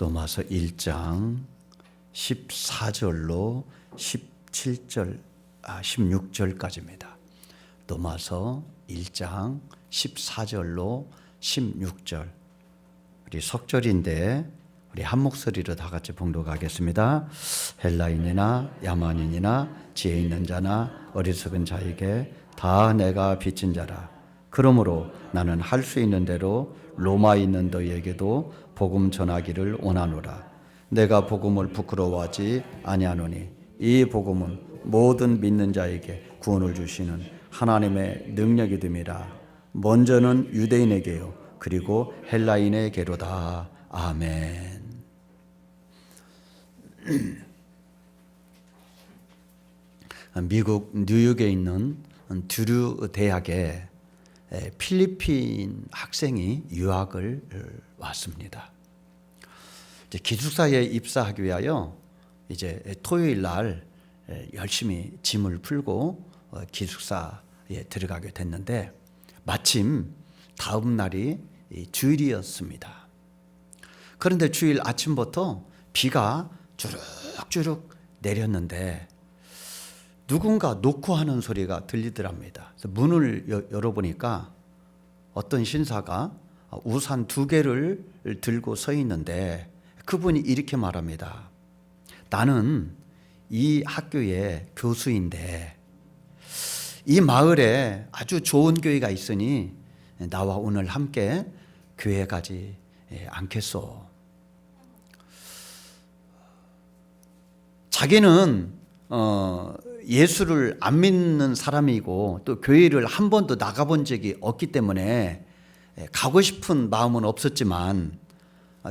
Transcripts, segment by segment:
로마서 1장 14절로 16절까지입니다. 로마서 1장 14절로 16절. 우리 석절인데 우리 한 목소리로 다 같이 봉독하겠습니다. 헬라인이나 야만인이나 지혜 있는 자나 어리석은 자에게 다 내가 빚진 자라. 그러므로 나는 할 수 있는 대로 로마에 있는 너희에게도 복음 전하기를 원하노라. 내가 복음을 부끄러워하지 아니하노니 이 복음은 모든 믿는 자에게 구원을 주시는 하나님의 능력이 됨이라. 먼저는 유대인에게요 그리고 헬라인에게로다. 아멘. 미국 뉴욕에 있는 드류 대학에 필리핀 학생이 유학을 왔습니다. 이제 기숙사에 입사하기 위하여 이제 토요일 날 열심히 짐을 풀고 기숙사에 들어가게 됐는데 마침 다음 날이 주일이었습니다. 그런데 주일 아침부터 비가 주룩주룩 내렸는데 누군가 노크하는 소리가 들리더랍니다. 그래서 문을 열어보니까 어떤 신사가 우산 2개를 들고 서 있는데 그분이 이렇게 말합니다. 나는 이 학교의 교수인데 이 마을에 아주 좋은 교회가 있으니 나와 오늘 함께 교회 가지 않겠소. 자기는 예수를 안 믿는 사람이고 또 교회를 한 번도 나가본 적이 없기 때문에 가고 싶은 마음은 없었지만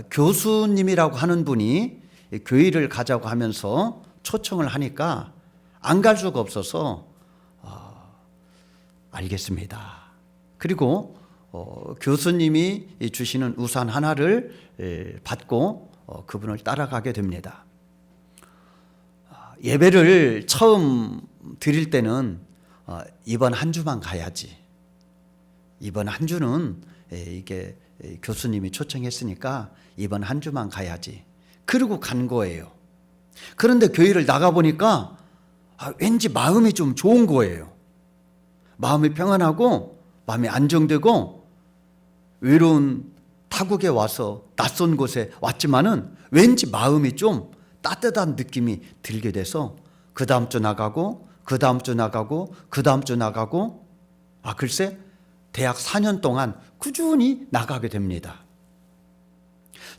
교수님이라고 하는 분이 교회를 가자고 하면서 초청을 하니까 안 갈 수가 없어서 알겠습니다. 그리고 교수님이 주시는 우산 하나를 받고 그분을 따라가게 됩니다. 예배를 처음 드릴 때는 이번 한 주만 가야지. 이번 한 주는 이게 교수님이 초청했으니까 이번 한 주만 가야지. 그러고 간 거예요. 그런데 교회를 나가보니까 왠지 마음이 좀 좋은 거예요. 마음이 평안하고 마음이 안정되고 외로운 타국에 와서 낯선 곳에 왔지만은 왠지 마음이 좀 따뜻한 느낌이 들게 돼서 그 다음 주 나가고 그 다음 주 나가고 그 다음 주 나가고 글쎄 대학 4년 동안 꾸준히 나가게 됩니다.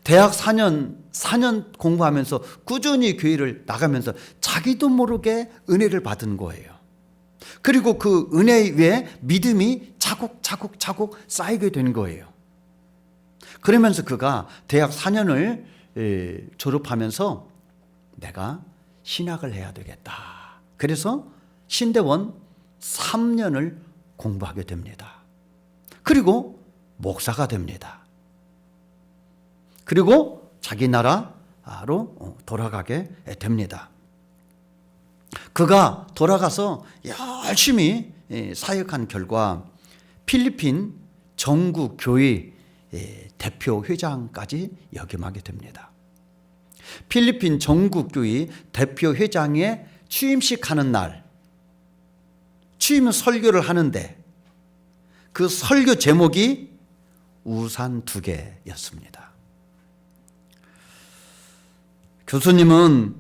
대학 4년 공부하면서 꾸준히 교회를 나가면서 자기도 모르게 은혜를 받은 거예요. 그리고 그 은혜 위에 믿음이 차곡차곡 쌓이게 된 거예요. 그러면서 그가 대학 4년을 졸업하면서 내가 신학을 해야 되겠다. 그래서 신대원 3년을 공부하게 됩니다. 그리고 목사가 됩니다. 그리고 자기 나라로 돌아가게 됩니다. 그가 돌아가서 열심히 사역한 결과 필리핀 전국교회 대표 회장까지 역임하게 됩니다. 필리핀 전국교회 대표 회장의 취임식 하는 날 취임 설교를 하는데 그 설교 제목이 우산 2개였습니다. 교수님은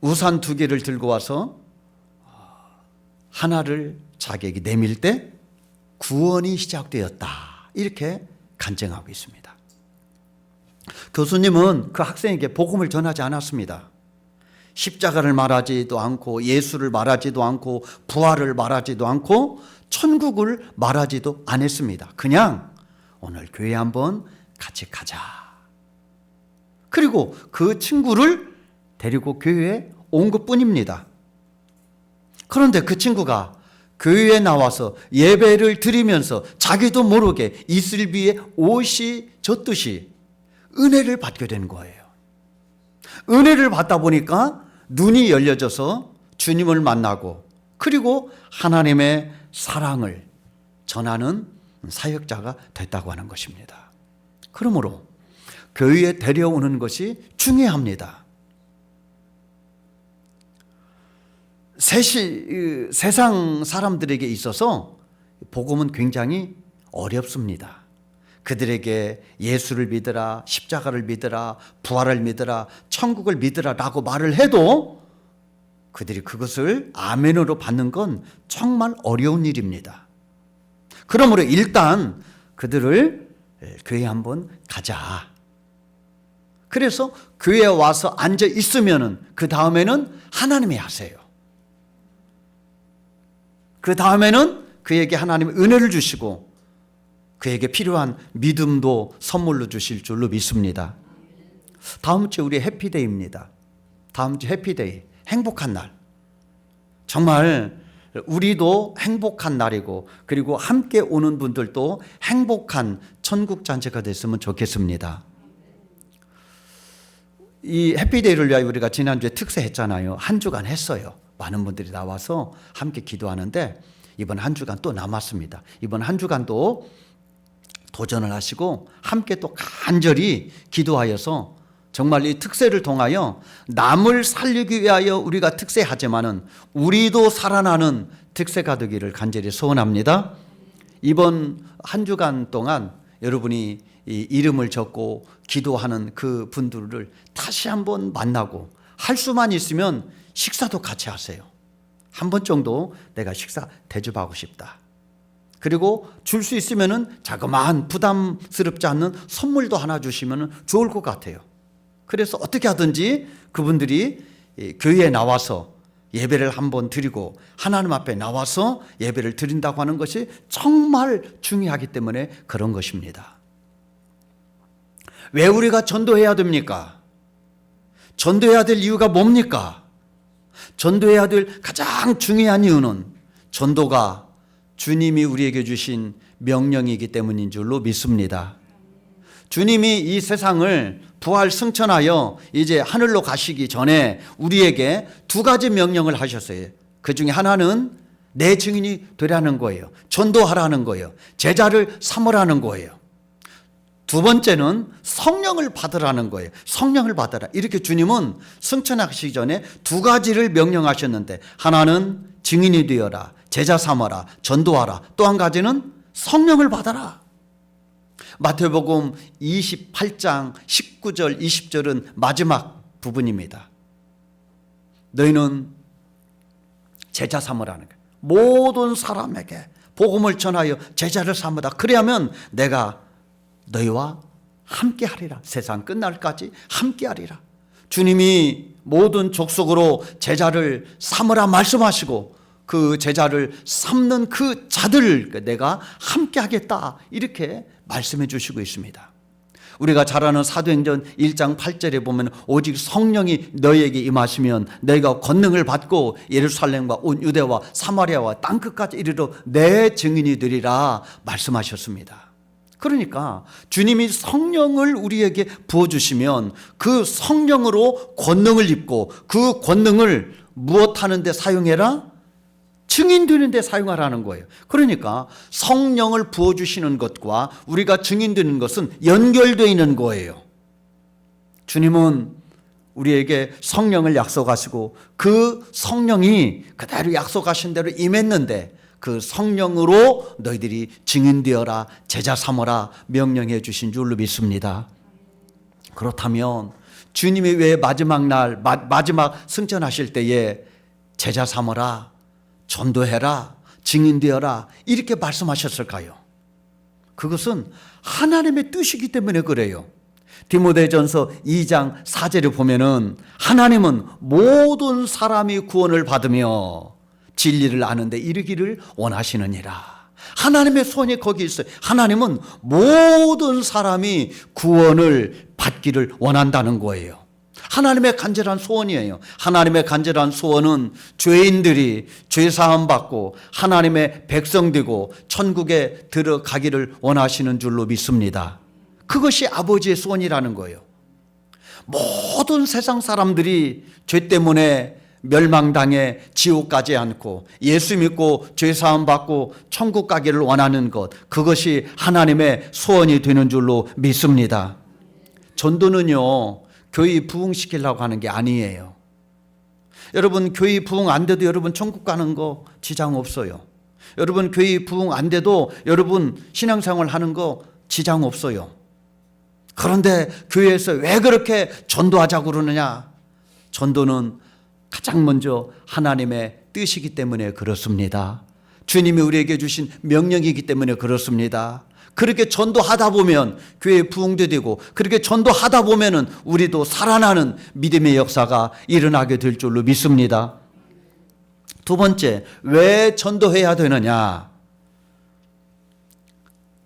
우산 2개를 들고 와서 하나를 자기에게 내밀 때 구원이 시작되었다. 이렇게 간증하고 있습니다. 교수님은 그 학생에게 복음을 전하지 않았습니다. 십자가를 말하지도 않고 예수를 말하지도 않고 부활을 말하지도 않고 천국을 말하지도 않았습니다. 그냥 오늘 교회 한번 같이 가자. 그리고 그 친구를 데리고 교회에 온 것뿐입니다. 그런데 그 친구가 교회에 나와서 예배를 드리면서 자기도 모르게 이슬비에 옷이 젖듯이 은혜를 받게 된 거예요. 은혜를 받다 보니까 눈이 열려져서 주님을 만나고 그리고 하나님의 사랑을 전하는 사역자가 됐다고 하는 것입니다. 그러므로 교회에 데려오는 것이 중요합니다. 세상 사람들에게 있어서 복음은 굉장히 어렵습니다. 그들에게 예수를 믿으라, 십자가를 믿으라, 부활을 믿으라, 천국을 믿으라 라고 말을 해도 그들이 그것을 아멘으로 받는 건 정말 어려운 일입니다. 그러므로 일단 그들을 교회에 한번 가자. 그래서 교회에 와서 앉아 있으면은 그 다음에는 하나님이 하세요. 그 다음에는 그에게 하나님의 은혜를 주시고 그에게 필요한 믿음도 선물로 주실 줄로 믿습니다. 다음 주 우리 해피데이입니다. 다음 주 해피데이, 행복한 날. 정말 우리도 행복한 날이고 그리고 함께 오는 분들도 행복한 천국 잔치가 됐으면 좋겠습니다. 이 해피데이를 위하여 우리가 지난주에 특세했잖아요. 한 주간 했어요. 많은 분들이 나와서 함께 기도하는데 이번 한 주간 또 남았습니다. 이번 한 주간도 도전을 하시고 함께 또 간절히 기도하여서 정말 이 특세를 통하여 남을 살리기 위하여 우리가 특세하지만은 우리도 살아나는 특세가 되기를 간절히 소원합니다. 이번 한 주간 동안 여러분이 이 이름을 적고 기도하는 그 분들을 다시 한번 만나고 할 수만 있으면 식사도 같이 하세요. 한 번 정도 내가 식사 대접하고 싶다. 그리고 줄 수 있으면은 자그마한 부담스럽지 않는 선물도 하나 주시면 좋을 것 같아요. 그래서 어떻게 하든지 그분들이 교회에 나와서 예배를 한번 드리고 하나님 앞에 나와서 예배를 드린다고 하는 것이 정말 중요하기 때문에 그런 것입니다. 왜 우리가 전도해야 됩니까? 전도해야 될 이유가 뭡니까? 전도해야 될 가장 중요한 이유는 전도가 주님이 우리에게 주신 명령이기 때문인 줄로 믿습니다. 주님이 이 세상을 부활 승천하여 이제 하늘로 가시기 전에 우리에게 두 가지 명령을 하셨어요. 그 중에 하나는 내 증인이 되라는 거예요. 전도하라는 거예요. 제자를 삼으라는 거예요. 두 번째는 성령을 받으라는 거예요. 성령을 받아라. 이렇게 주님은 승천하시기 전에 두 가지를 명령하셨는데 하나는 증인이 되어라. 제자 삼아라. 전도하라. 또 한 가지는 성령을 받아라. 마태복음 28장 19절 20절은 마지막 부분입니다. 너희는 제자 삼으라는 거예요. 모든 사람에게 복음을 전하여 제자를 삼으라. 그래야면 내가 너희와 함께 하리라. 세상 끝날까지 함께 하리라. 주님이 모든 족속으로 제자를 삼으라 말씀하시고 그 제자를 삼는 그 자들을 내가 함께 하겠다 이렇게 말씀해 주시고 있습니다. 우리가 잘 아는 사도행전 1장 8절에 보면 오직 성령이 너희에게 임하시면 너희가 권능을 받고 예루살렘과 온 유대와 사마리아와 땅끝까지 이르러 내 증인이 되리라 말씀하셨습니다. 그러니까 주님이 성령을 우리에게 부어주시면 그 성령으로 권능을 입고 그 권능을 무엇하는 데 사용해라? 증인되는 데 사용하라는 거예요. 그러니까 성령을 부어주시는 것과 우리가 증인되는 것은 연결되어 있는 거예요. 주님은 우리에게 성령을 약속하시고 그 성령이 그대로 약속하신 대로 임했는데 그 성령으로 너희들이 증인되어라 제자 삼어라 명령해 주신 줄로 믿습니다. 그렇다면 주님이 왜 마지막 날 마지막 승천하실 때에 제자 삼어라 전도해라 증인되어라 이렇게 말씀하셨을까요? 그것은 하나님의 뜻이기 때문에 그래요. 디모데전서 2장 4절에 보면은 하나님은 모든 사람이 구원을 받으며 진리를 아는데 이르기를 원하시느니라. 하나님의 손이 거기 있어요. 하나님은 모든 사람이 구원을 받기를 원한다는 거예요. 하나님의 간절한 소원이에요. 하나님의 간절한 소원은 죄인들이 죄사함 받고 하나님의 백성되고 천국에 들어가기를 원하시는 줄로 믿습니다. 그것이 아버지의 소원이라는 거예요. 모든 세상 사람들이 죄 때문에 멸망당해 지옥 가지 않고 예수 믿고 죄사함 받고 천국 가기를 원하는 것, 그것이 하나님의 소원이 되는 줄로 믿습니다. 전도는요, 교회 부흥시키려고 하는 게 아니에요. 여러분, 교회 부흥 안 돼도 여러분 천국 가는 거 지장 없어요. 여러분, 교회 부흥 안 돼도 여러분 신앙생활 하는 거 지장 없어요. 그런데 교회에서 왜 그렇게 전도하자고 그러느냐? 전도는 가장 먼저 하나님의 뜻이기 때문에 그렇습니다. 주님이 우리에게 주신 명령이기 때문에 그렇습니다. 그렇게 전도하다 보면 교회 부흥도 되고, 그렇게 전도하다 보면은 우리도 살아나는 믿음의 역사가 일어나게 될 줄로 믿습니다. 두 번째, 왜 전도해야 되느냐?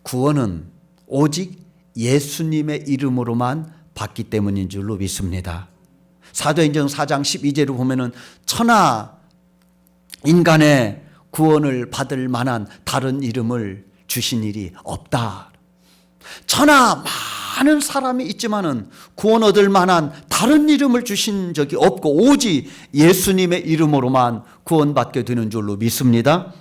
구원은 오직 예수님의 이름으로만 받기 때문인 줄로 믿습니다. 사도행전 4장 12절을 보면은 천하 인간의 구원을 받을 만한 다른 이름을 주신 일이 없다. 천하 많은 사람이 있지만은 구원 얻을 만한 다른 이름을 주신 적이 없고 오직 예수님의 이름으로만 구원받게 되는 줄로 믿습니다.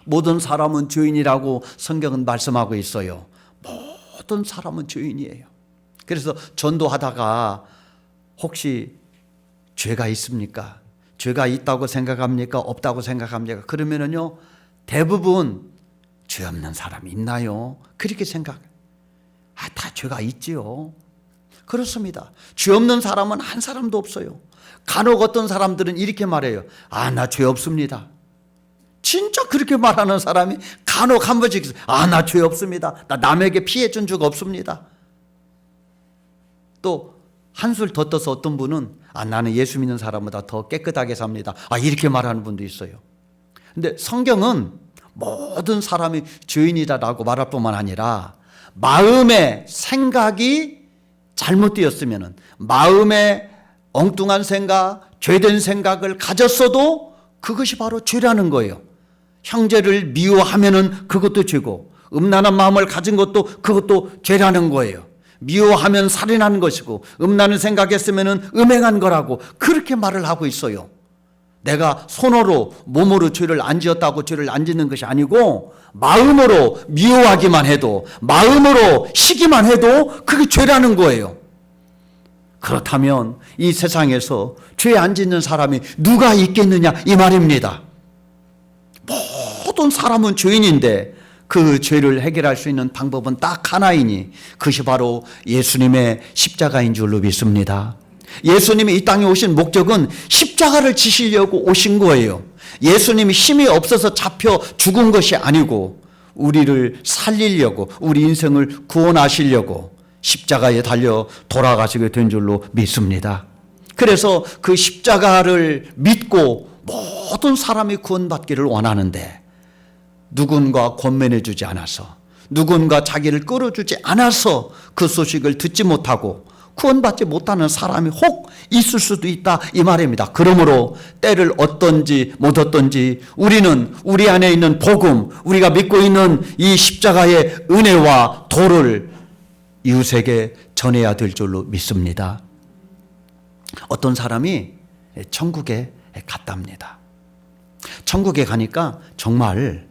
모든 사람은 죄인이라고 성경은 말씀하고 있어요. 모든 사람은 죄인이에요. 그래서 전도하다가 혹시 죄가 있습니까? 죄가 있다고 생각합니까? 없다고 생각합니까? 그러면은요, 대부분 죄 없는 사람이 있나요? 그렇게 생각. 다 죄가 있지요. 그렇습니다. 죄 없는 사람은 한 사람도 없어요. 간혹 어떤 사람들은 이렇게 말해요. 나 죄 없습니다. 진짜 그렇게 말하는 사람이 간혹 한 번씩 있어요. 나 죄 없습니다. 나 남에게 피해 준 적 없습니다. 또 한술 더 떠서 어떤 분은 나는 예수 믿는 사람보다 더 깨끗하게 삽니다. 이렇게 말하는 분도 있어요. 근데 성경은 모든 사람이 죄인이다라고 말할 뿐만 아니라 마음의 생각이 잘못되었으면, 마음에 엉뚱한 생각, 죄된 생각을 가졌어도 그것이 바로 죄라는 거예요. 형제를 미워하면은 그것도 죄고, 음란한 마음을 가진 것도 그것도 죄라는 거예요. 미워하면 살인하는 것이고, 음란을 생각했으면 음행한 거라고 그렇게 말을 하고 있어요. 내가 손으로 몸으로 죄를 안 지었다고 죄를 안 짓는 것이 아니고, 마음으로 미워하기만 해도, 마음으로 시기만 해도 그게 죄라는 거예요. 그렇다면 이 세상에서 죄 안 짓는 사람이 누가 있겠느냐 이 말입니다. 모든 사람은 죄인인데 그 죄를 해결할 수 있는 방법은 딱 하나이니 그것이 바로 예수님의 십자가인 줄로 믿습니다. 예수님이 이 땅에 오신 목적은 십자가를 지시려고 오신 거예요. 예수님이 힘이 없어서 잡혀 죽은 것이 아니고 우리를 살리려고, 우리 인생을 구원하시려고 십자가에 달려 돌아가시게 된 줄로 믿습니다. 그래서 그 십자가를 믿고 모든 사람이 구원받기를 원하는데, 누군가 권면해 주지 않아서, 누군가 자기를 끌어주지 않아서 그 소식을 듣지 못하고 구원받지 못하는 사람이 혹 있을 수도 있다 이 말입니다. 그러므로 때를 얻든지 못 얻든지 우리는 우리 안에 있는 복음, 우리가 믿고 있는 이 십자가의 은혜와 도를 이웃에게 전해야 될 줄로 믿습니다. 어떤 사람이 천국에 갔답니다. 천국에 가니까 정말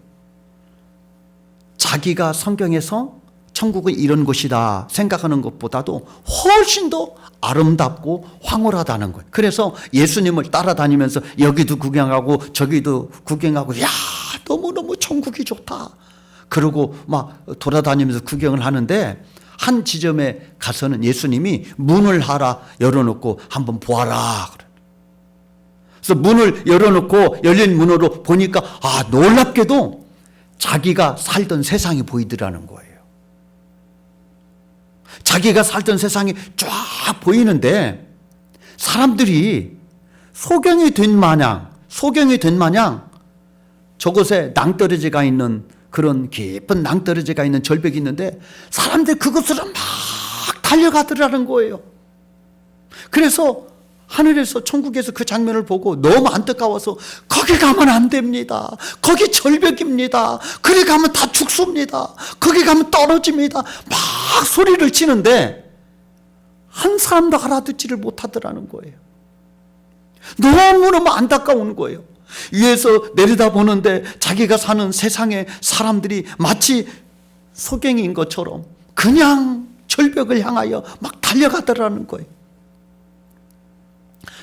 자기가 성경에서 천국은 이런 곳이다 생각하는 것보다도 훨씬 더 아름답고 황홀하다는 거예요. 그래서 예수님을 따라다니면서 여기도 구경하고 저기도 구경하고, 야, 너무너무 천국이 좋다. 그러고 막 돌아다니면서 구경을 하는데, 한 지점에 가서는 예수님이 문을 하나 열어놓고 한번 보아라. 그래서 문을 열어놓고 열린 문으로 보니까 놀랍게도 자기가 살던 세상이 보이더라는 거예요. 자기가 살던 세상이 쫙 보이는데 사람들이 소경이 된 마냥 저곳에 낭떠러지가 있는, 그런 깊은 낭떠러지가 있는 절벽이 있는데 사람들이 그곳으로 막 달려가더라는 거예요. 그래서 하늘에서, 천국에서 그 장면을 보고 너무 안타까워서 거기 가면 안 됩니다. 거기 절벽입니다. 거기 가면 다 죽습니다. 거기 가면 떨어집니다. 막 소리를 치는데 한 사람도 알아듣지를 못하더라는 거예요. 너무너무 안타까운 거예요. 위에서 내려다보는데 자기가 사는 세상의 사람들이 마치 소경인 것처럼 그냥 절벽을 향하여 막 달려가더라는 거예요.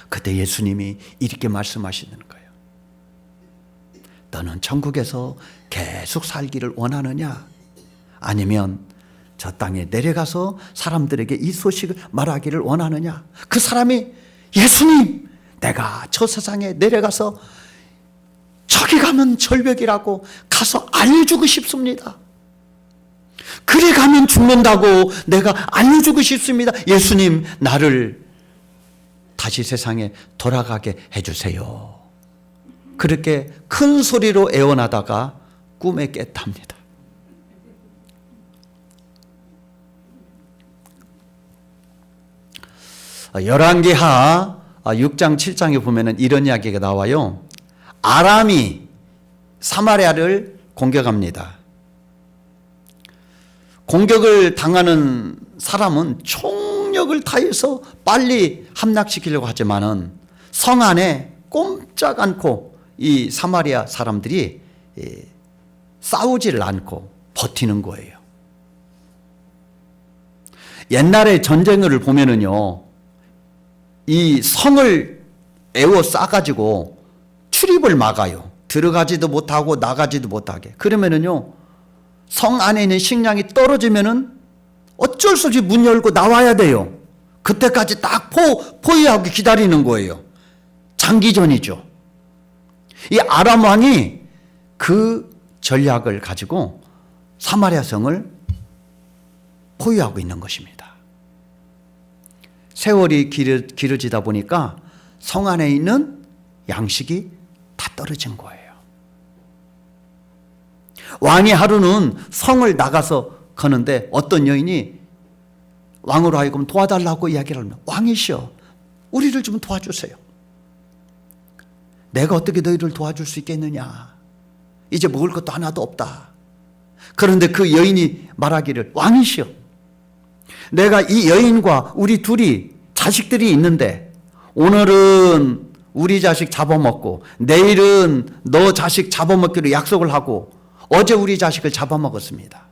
그때 예수님이 이렇게 말씀하시는 거예요. 너는 천국에서 계속 살기를 원하느냐? 아니면 저 땅에 내려가서 사람들에게 이 소식을 말하기를 원하느냐? 그 사람이 예수님, 내가 저 세상에 내려가서 저기 가면 절벽이라고 가서 알려주고 싶습니다. 그리 가면 죽는다고 내가 알려주고 싶습니다. 예수님, 나를 다시 세상에 돌아가게 해주세요. 그렇게 큰 소리로 애원하다가 꿈에 깼답니다. 열왕기하 6장 7장에 보면은 이런 이야기가 나와요. 아람이 사마리아를 공격합니다. 공격을 당하는 사람은 총력을 다해서 빨리 함락시키려고 하지만은 성 안에 꼼짝 않고 이 사마리아 사람들이 싸우지를 않고 버티는 거예요. 옛날에 전쟁을 보면은요, 이 성을 에워싸가지고 출입을 막아요. 들어가지도 못하고 나가지도 못하게. 그러면은요, 성 안에 있는 식량이 떨어지면은 어쩔 수 없이 문 열고 나와야 돼요. 그때까지 딱 포위하고 기다리는 거예요. 장기전이죠. 이 아람 왕이 그 전략을 가지고 사마리아 성을 포위하고 있는 것입니다. 세월이 길어지다 보니까 성 안에 있는 양식이 다 떨어진 거예요. 왕이 하루는 성을 나가서 거는데 어떤 여인이 왕으로 하여금 도와달라고 이야기를 합니다. 왕이시여, 우리를 좀 도와주세요. 내가 어떻게 너희를 도와줄 수 있겠느냐? 이제 먹을 것도 하나도 없다. 그런데 그 여인이 말하기를, 왕이시여, 내가 이 여인과 우리 둘이 자식들이 있는데 오늘은 우리 자식 잡아먹고 내일은 너 자식 잡아먹기로 약속을 하고 어제 우리 자식을 잡아먹었습니다.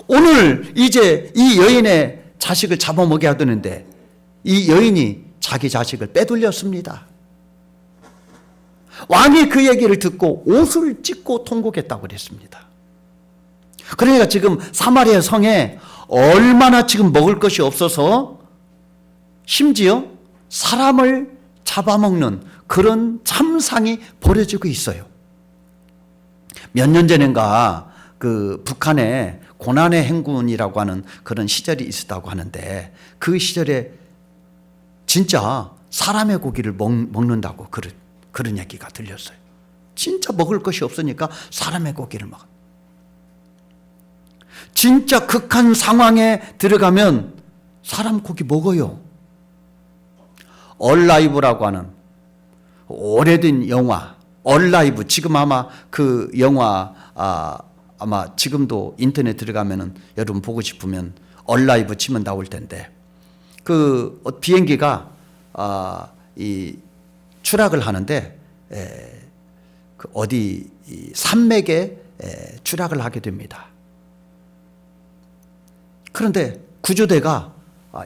오늘 이제 이 여인의 자식을 잡아먹여야 되는데 이 여인이 자기 자식을 빼돌렸습니다. 왕이 그 얘기를 듣고 옷을 찢고 통곡했다고 그랬습니다. 그러니까 지금 사마리아 성에 얼마나 지금 먹을 것이 없어서 심지어 사람을 잡아먹는 그런 참상이 벌어지고 있어요. 몇 년 전인가 그 북한에 고난의 행군이라고 하는 그런 시절이 있었다고 하는데 그 시절에 진짜 사람의 고기를 먹는다고 그런 얘기가 들렸어요. 진짜 먹을 것이 없으니까 사람의 고기를 먹어. 진짜 극한 상황에 들어가면 사람 고기 먹어요. 얼라이브라고 하는 오래된 영화, 얼라이브. 지금 아마 그 영화 아마 지금도 인터넷 들어가면은 여러분 보고 싶으면 얼라이브 치면 나올 텐데 그 비행기가 이 추락을 하는데 그 어디 산맥에 추락을 하게 됩니다. 그런데 구조대가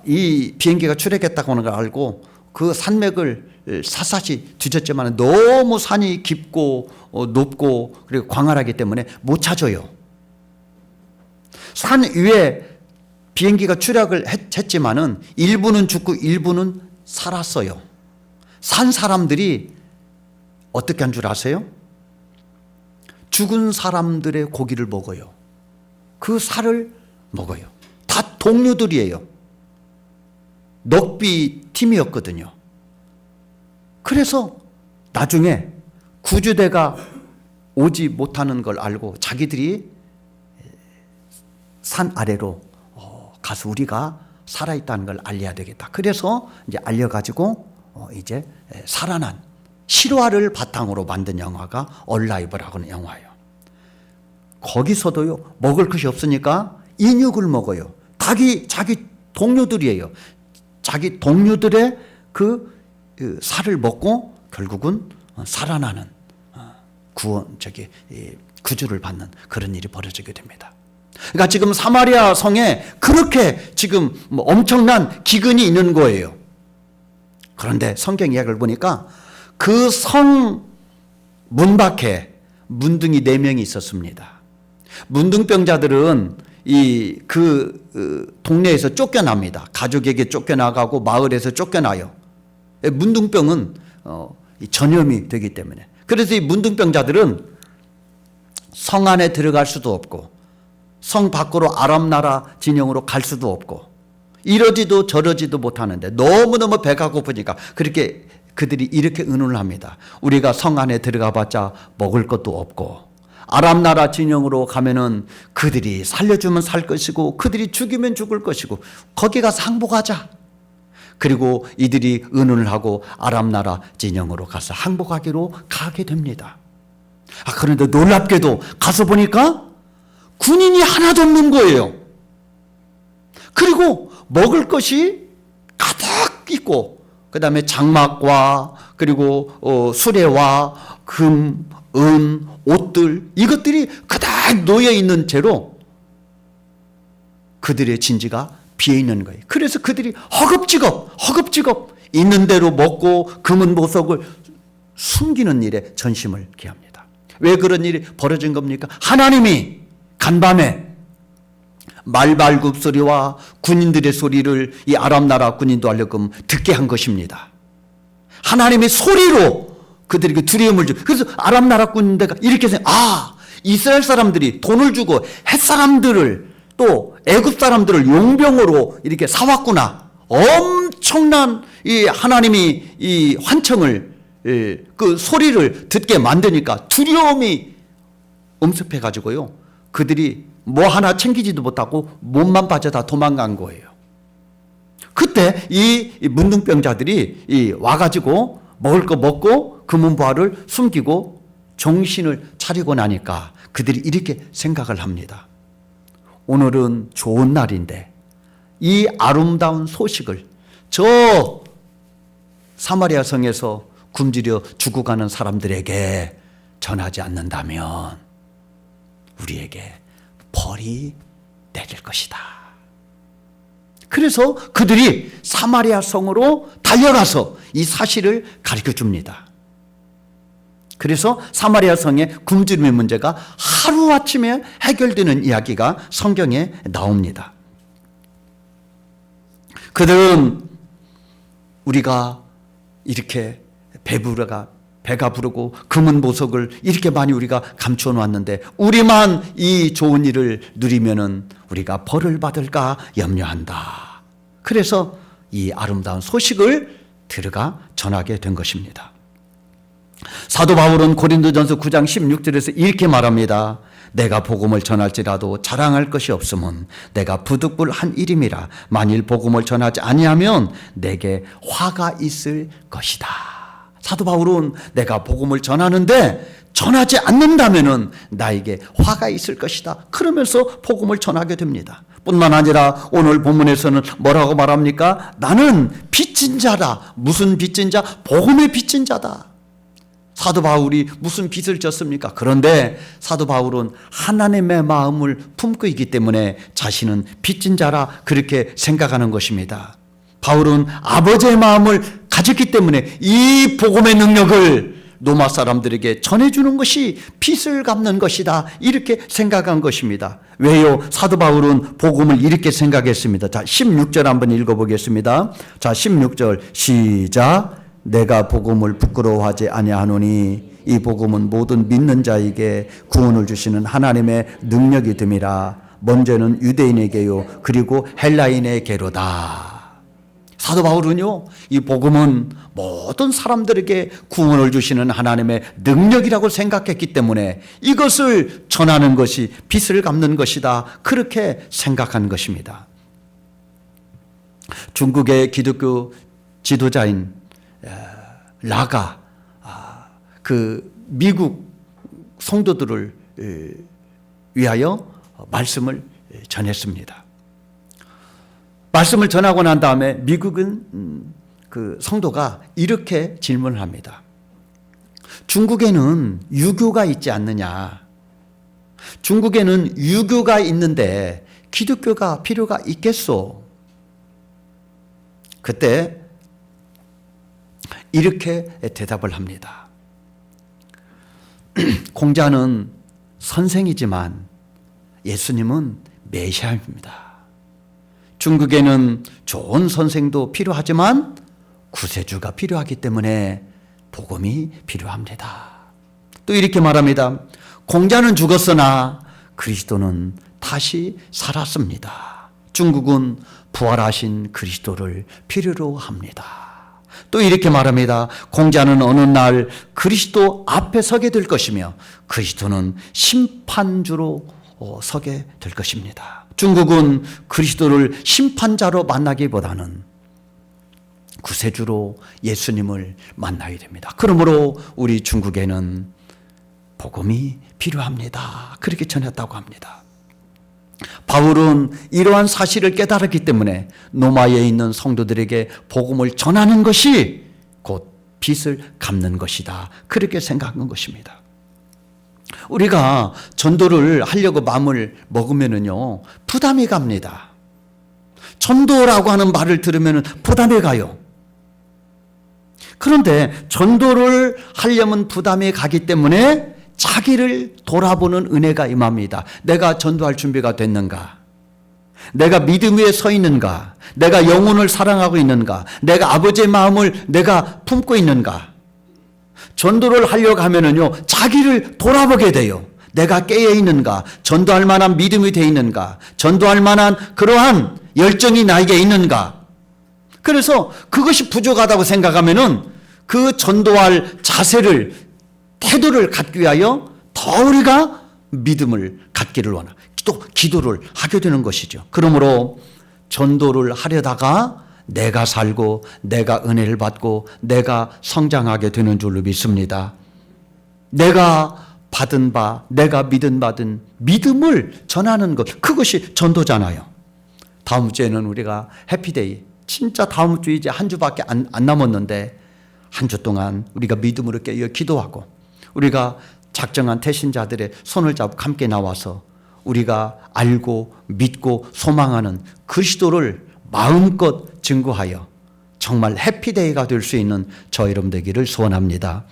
이 비행기가 추락했다고 하는 걸 알고 그 산맥을 샅샅이 뒤졌지만 너무 산이 깊고 높고 그리고 광활하기 때문에 못 찾아요. 산 위에 비행기가 추락을 했지만은 일부는 죽고 일부는 살았어요. 산 사람들이 어떻게 한 줄 아세요? 죽은 사람들의 고기를 먹어요. 그 살을 먹어요. 다 동료들이에요. 넉비 팀이었거든요. 그래서 나중에 구조대가 오지 못하는 걸 알고 자기들이 산 아래로 가서 우리가 살아있다는 걸 알려야 되겠다. 그래서 이제 알려가지고 이제 살아난 실화를 바탕으로 만든 영화가 얼라이브라고 하는 영화예요. 거기서도요, 먹을 것이 없으니까 인육을 먹어요. 자기 동료들이에요. 자기 동료들의 그 살을 먹고 결국은 살아나는 구주를 받는 그런 일이 벌어지게 됩니다. 그러니까 지금 사마리아 성에 그렇게 지금 엄청난 기근이 있는 거예요. 그런데 성경 이야기를 보니까 그 성 문 밖에 문둥이 4명이 있었습니다. 문둥병자들은 그 동네에서 쫓겨납니다. 가족에게 쫓겨나가고 마을에서 쫓겨나요. 문둥병은 전염이 되기 때문에. 그래서 이 문둥병자들은 성 안에 들어갈 수도 없고 성 밖으로 아람 나라 진영으로 갈 수도 없고 이러지도 저러지도 못하는데 너무너무 배가 고프니까 그렇게 그들이 이렇게 의논을 합니다. 우리가 성 안에 들어가 봤자 먹을 것도 없고 아람 나라 진영으로 가면은 그들이 살려주면 살 것이고 그들이 죽이면 죽을 것이고 거기 가서 항복하자. 그리고 이들이 의논을 하고 아람 나라 진영으로 가서 항복하기로 가게 됩니다. 그런데 놀랍게도 가서 보니까 군인이 하나도 없는 거예요. 그리고 먹을 것이 가득 있고 그 다음에 장막과 그리고 수레와 금, 은, 옷들 이것들이 그닥 놓여있는 채로 그들의 진지가 비어있는 거예요. 그래서 그들이 허겁지겁 있는 대로 먹고 금은 보석을 숨기는 일에 전심을 기합니다. 왜 그런 일이 벌어진 겁니까? 하나님이 간밤에 말발굽 소리와 군인들의 소리를 이 아람 나라 군인도 하려금 듣게 한 것입니다. 하나님의 소리로 그들에게 두려움을 주고 그래서 아람 나라 군대가 이렇게 생각, 이스라엘 사람들이 돈을 주고 헷 사람들을 또 애굽 사람들을 용병으로 이렇게 사왔구나. 엄청난 이 하나님이 이 환청을 그 소리를 듣게 만드니까 두려움이 엄습해 가지고요. 그들이 뭐 하나 챙기지도 못하고 몸만 빠져 다 도망간 거예요. 그때 이 문둥병자들이 와가지고 먹을 거 먹고 금은보화를 숨기고 정신을 차리고 나니까 그들이 이렇게 생각을 합니다. 오늘은 좋은 날인데 이 아름다운 소식을 저 사마리아 성에서 굶주려 죽어가는 사람들에게 전하지 않는다면 우리에게 벌이 내릴 것이다. 그래서 그들이 사마리아 성으로 달려가서 이 사실을 가르쳐 줍니다. 그래서 사마리아 성의 굶주림의 문제가 하루아침에 해결되는 이야기가 성경에 나옵니다. 그들은 우리가 이렇게 배가 부르고 금은 보석을 이렇게 많이 우리가 감춰 놓았는데 우리만 이 좋은 일을 누리면은 우리가 벌을 받을까 염려한다. 그래서 이 아름다운 소식을 들어가 전하게 된 것입니다. 사도 바울은 고린도전서 9장 16절에서 이렇게 말합니다. 내가 복음을 전할지라도 자랑할 것이 없으면 내가 부득불한 일임이라. 만일 복음을 전하지 아니하면 내게 화가 있을 것이다. 사도 바울은 내가 복음을 전하는데 전하지 않는다면은 나에게 화가 있을 것이다. 그러면서 복음을 전하게 됩니다. 뿐만 아니라 오늘 본문에서는 뭐라고 말합니까? 나는 빚진 자다. 무슨 빚진 자? 복음의 빚진 자다. 사도 바울이 무슨 빚을 졌습니까? 그런데 사도 바울은 하나님의 마음을 품고 있기 때문에 자신은 빚진 자라 그렇게 생각하는 것입니다. 바울은 아버지의 마음을 가졌기 때문에 이 복음의 능력을 로마 사람들에게 전해주는 것이 빚을 갚는 것이다. 이렇게 생각한 것입니다. 왜요? 사도 바울은 복음을 이렇게 생각했습니다. 자, 16절 한번 읽어보겠습니다. 자, 16절 시작. 내가 복음을 부끄러워하지 아니하노니 이 복음은 모든 믿는 자에게 구원을 주시는 하나님의 능력이 됨이라. 먼저는 유대인에게요 그리고 헬라인에게로다. 사도 바울은요 이 복음은 모든 사람들에게 구원을 주시는 하나님의 능력이라고 생각했기 때문에 이것을 전하는 것이 빚을 갚는 것이다. 그렇게 생각한 것입니다. 중국의 기독교 지도자인 라가 그 미국 성도들을 위하여 말씀을 전했습니다. 말씀을 전하고 난 다음에 미국은 그 성도가 이렇게 질문을 합니다. 중국에는 유교가 있지 않느냐? 중국에는 유교가 있는데 기독교가 필요가 있겠소? 그때 이렇게 대답을 합니다. 공자는 선생이지만 예수님은 메시아입니다. 중국에는 좋은 선생도 필요하지만 구세주가 필요하기 때문에 복음이 필요합니다. 또 이렇게 말합니다. 공자는 죽었으나 그리스도는 다시 살았습니다. 중국은 부활하신 그리스도를 필요로 합니다. 또 이렇게 말합니다. 공자는 어느 날 그리스도 앞에 서게 될 것이며 그리스도는 심판주로 서게 될 것입니다. 중국은 그리스도를 심판자로 만나기보다는 구세주로 예수님을 만나야 됩니다. 그러므로 우리 중국에는 복음이 필요합니다. 그렇게 전했다고 합니다. 바울은 이러한 사실을 깨달았기 때문에 로마에 있는 성도들에게 복음을 전하는 것이 곧 빚을 갚는 것이다. 그렇게 생각한 것입니다. 우리가 전도를 하려고 마음을 먹으면요 부담이 갑니다. 전도라고 하는 말을 들으면 부담이 가요. 그런데 전도를 하려면 부담이 가기 때문에 자기를 돌아보는 은혜가 임합니다. 내가 전도할 준비가 됐는가? 내가 믿음 위에 서 있는가? 내가 영혼을 사랑하고 있는가? 내가 아버지의 마음을 내가 품고 있는가? 전도를 하려고 하면은요, 자기를 돌아보게 돼요. 내가 깨어 있는가? 전도할 만한 믿음이 되어 있는가? 전도할 만한 그러한 열정이 나에게 있는가? 그래서 그것이 부족하다고 생각하면은 그 전도할 자세를, 태도를 갖기 위하여 더 우리가 믿음을 갖기를 원하고 또 기도를 하게 되는 것이죠. 그러므로 전도를 하려다가 내가 살고 내가 은혜를 받고 내가 성장하게 되는 줄로 믿습니다. 내가 받은 바, 내가 받은 믿음을 전하는 것, 그것이 전도잖아요. 다음 주에는 우리가 해피데이, 진짜 다음 주 이제 한 주밖에 안 남았는데 한 주 동안 우리가 믿음으로 깨어 기도하고 우리가 작정한 태신자들의 손을 잡고 함께 나와서 우리가 알고 믿고 소망하는 그리스도를 마음껏 증거하여 정말 해피데이가 될 수 있는 저 여러분 되기를 소원합니다.